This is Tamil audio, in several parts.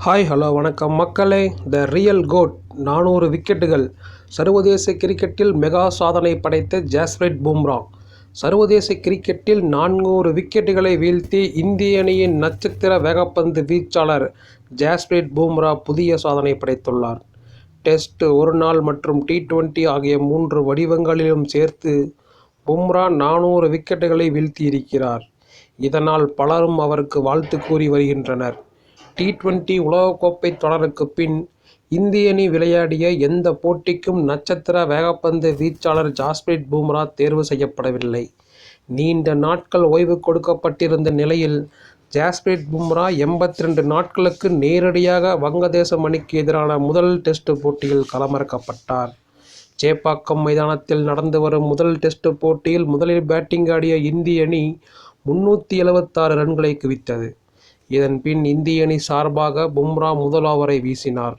ஹாய் ஹலோ வணக்கம் மக்களே. த ரியல் கோட் 400 விக்கெட்டுகள். சர்வதேச கிரிக்கெட்டில் மெகா சாதனை படைத்த ஜஸ்பிரீத் பும்ரா சர்வதேச கிரிக்கெட்டில் 400 விக்கெட்டுகளை வீழ்த்தி இந்திய அணியின் நட்சத்திர வேகப்பந்து வீச்சாளர் ஜஸ்பிரீத் பும்ரா புதிய சாதனை படைத்துள்ளார். டெஸ்ட், ஒருநாள் மற்றும் T20 ஆகிய 3 வடிவங்களிலும் சேர்த்து பும்ரா 400 விக்கெட்டுகளை வீழ்த்தியிருக்கிறார். இதனால் பலரும் அவருக்கு வாழ்த்து கூறி வருகின்றனர். T20 உலகக்கோப்பை தொடருக்கு பின் இந்திய அணி விளையாடிய எந்த போட்டிக்கும் நட்சத்திர வேகப்பந்து வீச்சாளர் ஜஸ்பிரீத் பும்ரா தேர்வு செய்யப்படவில்லை. நீண்ட நாட்கள் ஓய்வு கொடுக்கப்பட்டிருந்த நிலையில் ஜஸ்பிரீத் பும்ரா 82 நாட்களுக்கு நேரடியாக வங்கதேசம் அணிக்கு எதிரான முதல் டெஸ்ட் போட்டியில் களமிறக்கப்பட்டார். சேப்பாக்கம் மைதானத்தில் நடந்து வரும் முதல் டெஸ்ட் போட்டியில் முதலில் பேட்டிங் ஆடிய இந்திய அணி 376 ரன்களை குவித்தது. இதன் பின் இந்திய அணி சார்பாக பும்ரா முதல் ஓவரை வீசினார்.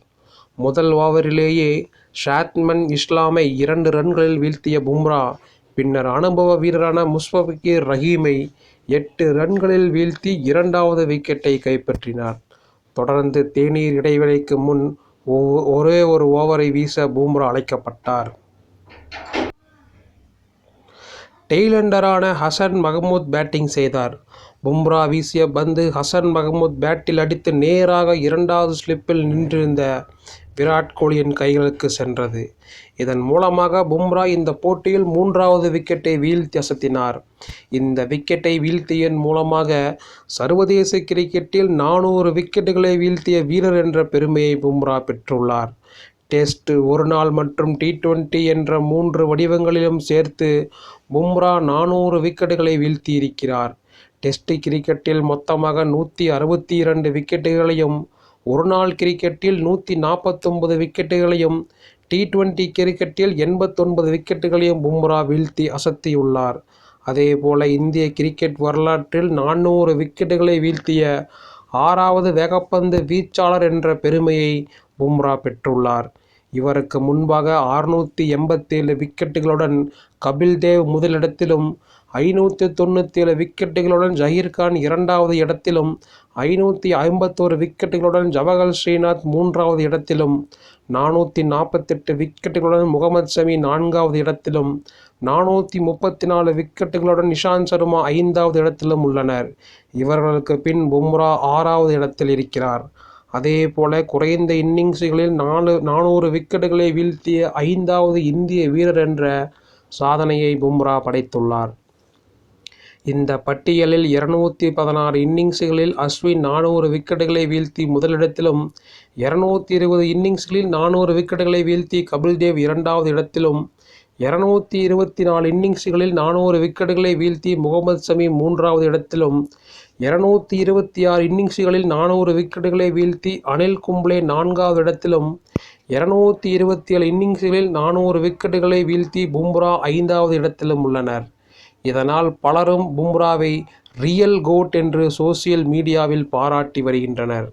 முதல் ஓவரிலேயே ஷாத்மன் இஸ்லாமை 2 ரன்களில் வீழ்த்திய பும்ரா பின்னர் அனுபவ வீரரான முஷ்ஃபிகுர் ரஹீமை 8 ரன்களில் வீழ்த்தி 2வது விக்கெட்டை கைப்பற்றினார். தொடர்ந்து தேநீர் இடைவேளைக்கு முன் ஒரே ஒரு ஓவரை வீச பும்ரா அழைக்கப்பட்டார். டெய்லெண்டரான ஹசன் மஹ்மூத் பேட்டிங் செய்தார். பும்ரா வீசிய பந்து ஹசன் மஹ்மூத் பேட்டில் அடித்து நேராக 2வது ஸ்லிப்பில் நின்றிருந்த விராட் கோலியின் கைகளுக்கு சென்றது. இதன் மூலமாக பும்ரா இந்த போட்டியில் 3வது விக்கெட்டை வீழ்த்தி அசத்தினார். இந்த விக்கெட்டை வீழ்த்தியதன் மூலமாக சர்வதேச கிரிக்கெட்டில் 400 விக்கெட்டுகளை வீழ்த்திய வீரர் என்ற பெருமையை பும்ரா பெற்றுள்ளார். டெஸ்ட், ஒருநாள் மற்றும் T20 என்ற 3 வடிவங்களிலும் சேர்த்து பும்ரா 400 விக்கெட்டுகளை வீழ்த்தியிருக்கிறார். டெஸ்ட் கிரிக்கெட்டில் மொத்தமாக 162 விக்கெட்டுகளையும், ஒருநாள் கிரிக்கெட்டில் 149 விக்கெட்டுகளையும், T20 கிரிக்கெட்டில் 89 விக்கெட்டுகளையும் பும்ரா வீழ்த்தி அசத்தியுள்ளார். அதேபோல இந்திய கிரிக்கெட் வரலாற்றில் 400 விக்கெட்டுகளை வீழ்த்திய 6வது வேகப்பந்து வீச்சாளர் என்ற பெருமையை பும்ரா பெற்றுள்ளார். இவருக்கு முன்பாக 687 விக்கெட்டுகளுடன் கபில் தேவ் முதலிடத்திலும், 597 விக்கெட்டுகளுடன் ஜஹீர்கான் 2வது இடத்திலும், 551 விக்கெட்டுகளுடன் ஜவஹர் ஸ்ரீநாத் 3வது இடத்திலும், 448 விக்கெட்டுகளுடன் முகமது ஷமி 4வது இடத்திலும், 434 விக்கெட்டுகளுடன் இஷாந்த் சர்மா 5வது இடத்திலும் உள்ளனர். இவர்களுக்கு பின் பும்ரா 6வது இடத்தில் இருக்கிறார். அதேபோல குறைந்த இன்னிங்ஸ்களில் 400 விக்கெட்டுகளை வீழ்த்திய 5வது இந்திய வீரர் என்ற சாதனையை பும்ரா படைத்துள்ளார். இந்த பட்டியலில் 216 இன்னிங்ஸ்களில் அஸ்வின் 400 விக்கெட்டுகளை வீழ்த்தி முதலிடத்திலும், 220 இன்னிங்ஸ்களில் 400 விக்கெட்டுகளை வீழ்த்தி கபில் தேவ் 2வது இடத்திலும், 224 இன்னிங்ஸ்களில் 400 விக்கெட்டுகளை வீழ்த்தி முகமது ஷமி 3வது இடத்திலும், 226 இன்னிங்ஸ்களில் 400 விக்கெட்டுகளை வீழ்த்தி அனில் கும்ப்ளே 4வது இடத்திலும், 227 இன்னிங்ஸ்களில் 400 விக்கெட்டுகளை வீழ்த்தி பும்ரா 5வது இடத்திலும் உள்ளனர். இதனால் பலரும் பும்ராவை ரியல் கோட் என்று சோசியல் மீடியாவில் பாராட்டி வருகின்றனர்.